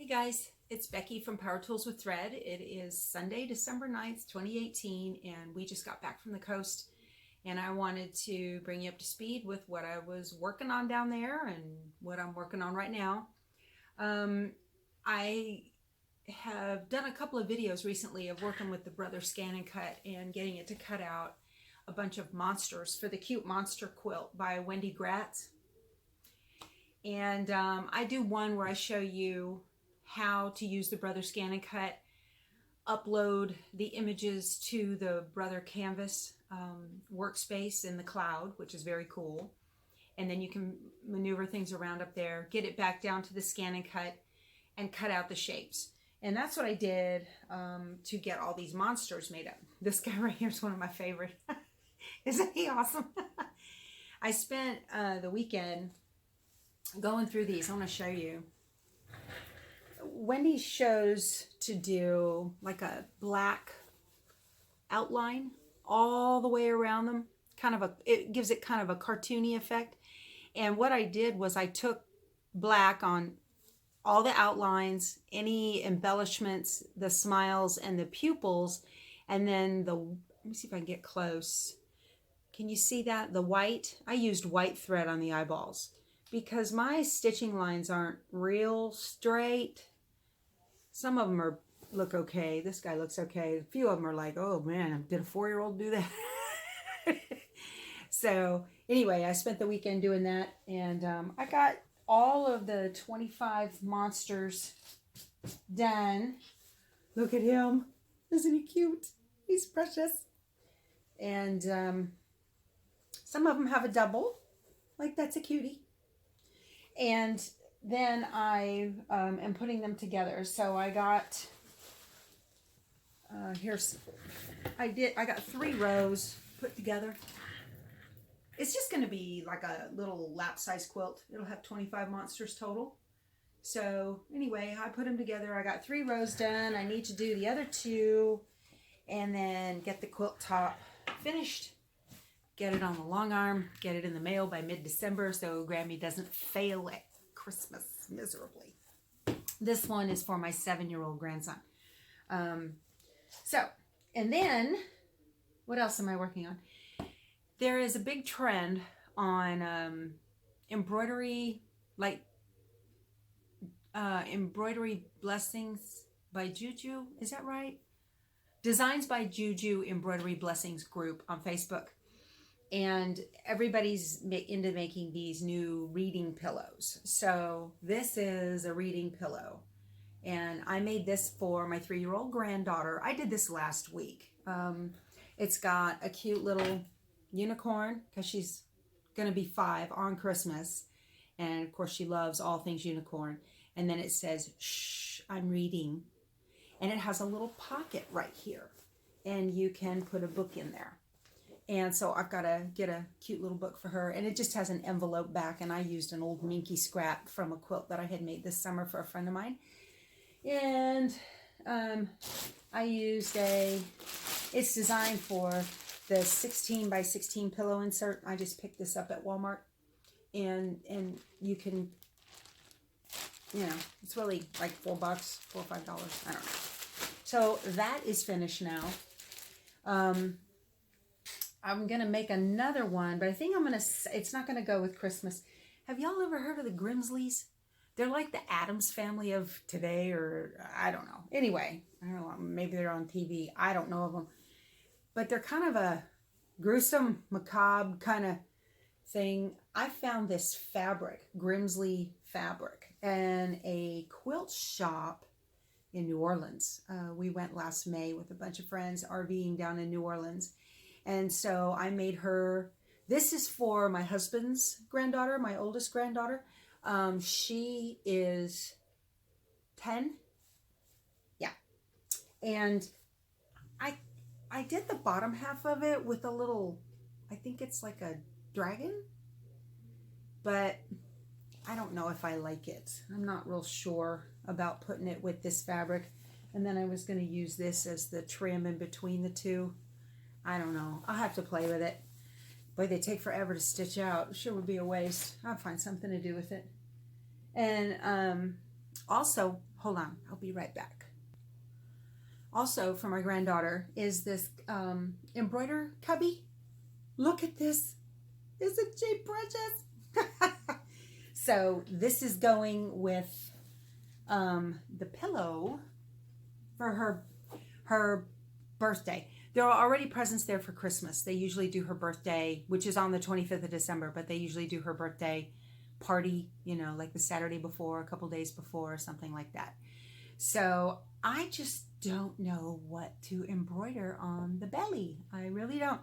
Hey guys, it's Becky from Power Tools with Thread. It is Sunday, December 9th, 2018, and we just got back from the coast. And I wanted to bring you up to speed with what I was working on down there and what I'm working on right now. I have done a couple of videos recently of working with the Brother Scan and Cut and getting it to cut out a bunch of monsters for the Cute Monster Quilt by Wendy Gratz. And I do one where I show you how to use the Brother Scan and Cut, upload the images to the Brother Canvas workspace in the cloud, which is very cool. And then you can maneuver things around up there, get it back down to the Scan and cut out the shapes. And that's what I did to get all these monsters made up. This guy right here is one of my favorite. Isn't he awesome? I spent the weekend going through these. I want to show you. Wendy shows to do like a black outline all the way around them. It gives it kind of a cartoony effect. And what I did was I took black on all the outlines, any embellishments, the smiles and the pupils, and then let me see if I can get close. Can you see that? The white, I used white thread on the eyeballs because my stitching lines aren't real straight. Some of them look okay. This guy looks okay. A few of them are like, oh man, did a 4-year-old do that? So anyway, I spent the weekend doing that, and I got all of the 25 monsters done. Look at him. Isn't he cute? He's precious. And some of them have a double. Like, that's a cutie. And then I am putting them together. So I got, I got 3 rows put together. It's just going to be like a little lap size quilt. It'll have 25 monsters total. So anyway, I put them together. I got 3 rows done. I need to do the other 2 and then get the quilt top finished. Get it on the long arm. Get it in the mail by mid-December so Grammy doesn't fail at Christmas miserably. This one is for my 7-year-old grandson. And then, what else am I working on? There is a big trend on embroidery, like embroidery blessings by Juju. Is that right? Designs by Juju Embroidery Blessings group on Facebook. And everybody's into making these new reading pillows. So this is a reading pillow. And I made this for my 3-year-old granddaughter. I did this last week. It's got a cute little unicorn because she's going to be 5 on Christmas. And of course she loves all things unicorn. And then it says, shh, I'm reading. And it has a little pocket right here. And you can put a book in there. And so I've got to get a cute little book for her. And it just has an envelope back. And I used an old minky scrap from a quilt that I had made this summer for a friend of mine. And I used it's designed for the 16 by 16 pillow insert. I just picked this up at Walmart. And you can, it's really like $4, $4 or $5. I don't know. So that is finished now. I'm going to make another one, but I think it's not going to go with Christmas. Have y'all ever heard of the Grimsleys? They're like the Addams family of today, or I don't know. Anyway, I don't know, maybe they're on TV. I don't know of them. But they're kind of a gruesome, macabre kind of thing. I found this fabric, Grimsley fabric, in a quilt shop in New Orleans. We went last May with a bunch of friends RVing down in New Orleans. And so I made her, this is for my husband's granddaughter, my oldest granddaughter. She is 10. Yeah. And I did the bottom half of it with a little, I think it's like a dragon. But I don't know if I like it. I'm not real sure about putting it with this fabric. And then I was going to use this as the trim in between the two. I don't know. I'll have to play with it. Boy, they take forever to stitch out. Sure would be a waste. I'll find something to do with it. And Also, hold on, I'll be right back. Also, for my granddaughter is this embroider cubby. Look at this. Isn't she precious? So this is going with the pillow for her birthday. There are already presents there for Christmas. They usually do her birthday, which is on the 25th of December, but they usually do her birthday party, you know, like the Saturday before, a couple days before, or something like that. So I just don't know what to embroider on the belly. I really don't.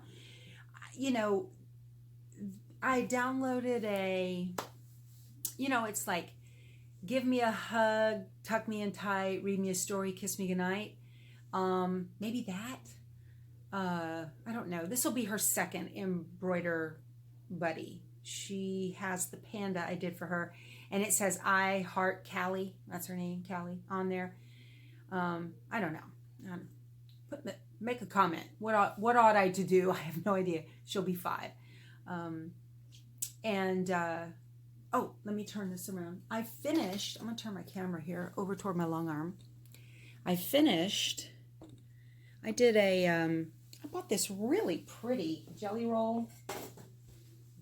You know, I downloaded it's like, give me a hug, tuck me in tight, read me a story, kiss me goodnight. Maybe that. I don't know. This will be her second embroider buddy. She has the panda I did for her, and it says I heart Callie. That's her name, Callie, on there. I don't know. Make a comment. What ought I to do? I have no idea. She'll be 5. Oh, let me turn this around. I'm going to turn my camera here over toward my long arm. I did I bought this really pretty jelly roll. I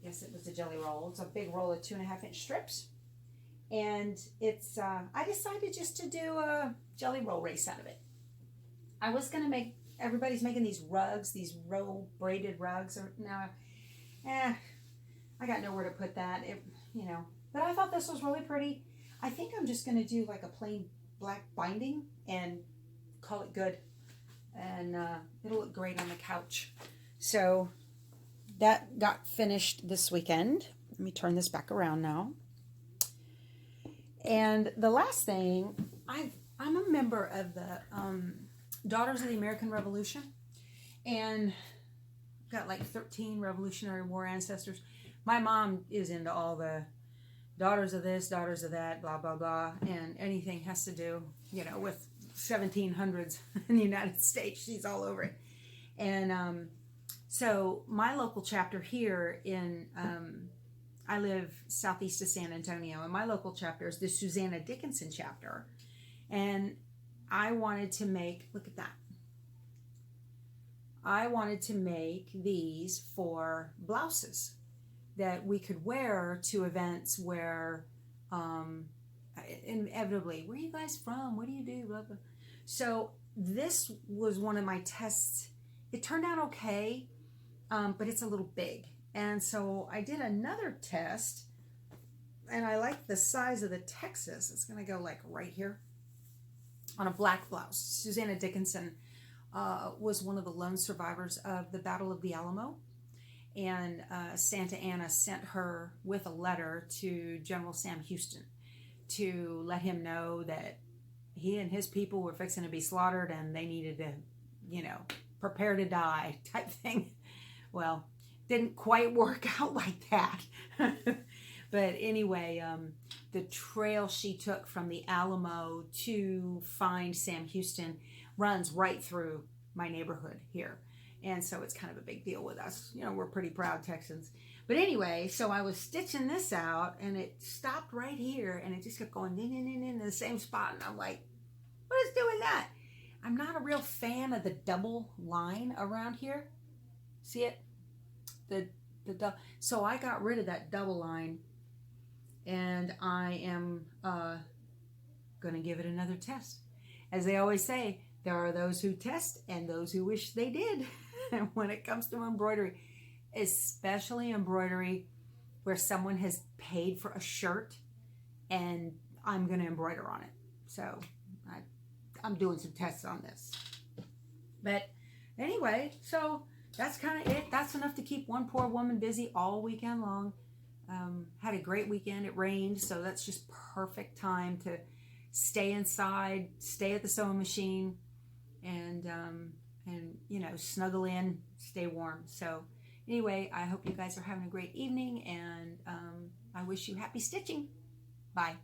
guess it was a jelly roll. It's a big roll of 2.5-inch strips. And it's, I decided just to do a jelly roll race out of it. I was going to everybody's making these rugs, these roll braided rugs. Now, I got nowhere to put that, But I thought this was really pretty. I think I'm just going to do like a plain black binding and call it good. And it'll look great on the couch. So that got finished this weekend. Let me turn this back around now. And the last thing, I'm a member of the Daughters of the American Revolution. And got like 13 Revolutionary War ancestors. My mom is into all the daughters of this, daughters of that, blah, blah, blah. And anything has to do, with 1700s in the United States. She's all over it. And so my local chapter here I live southeast of San Antonio, and my local chapter is the Susanna Dickinson chapter. And I wanted to make, look at that. I wanted to make these for blouses that we could wear to events where inevitably, where are you guys from? What do you do? Blah, blah. So this was one of my tests. It turned out okay, but it's a little big. And so I did another test, and I like the size of the Texas. It's going to go like right here on a black blouse. Susanna Dickinson was one of the lone survivors of the Battle of the Alamo. And Santa Anna sent her with a letter to General Sam Houston to let him know that he and his people were fixing to be slaughtered and they needed to, prepare to die type thing. Well, didn't quite work out like that. But anyway, the trail she took from the Alamo to find Sam Houston runs right through my neighborhood here. And so it's kind of a big deal with us. We're pretty proud Texans. But anyway, so I was stitching this out, and it stopped right here, and it just kept going in the same spot. And I'm like, what is doing that? I'm not a real fan of the double line around here. See it? So I got rid of that double line, and I am going to give it another test. As they always say, there are those who test and those who wish they did. When it comes to embroidery, especially embroidery where someone has paid for a shirt and I'm going to embroider on it. So I'm doing some tests on this. But anyway, so that's kind of it. That's enough to keep one poor woman busy all weekend long. Had a great weekend. It rained, so that's just perfect time to stay inside, stay at the sewing machine, and snuggle in, stay warm. So anyway, I hope you guys are having a great evening, and I wish you happy stitching. Bye.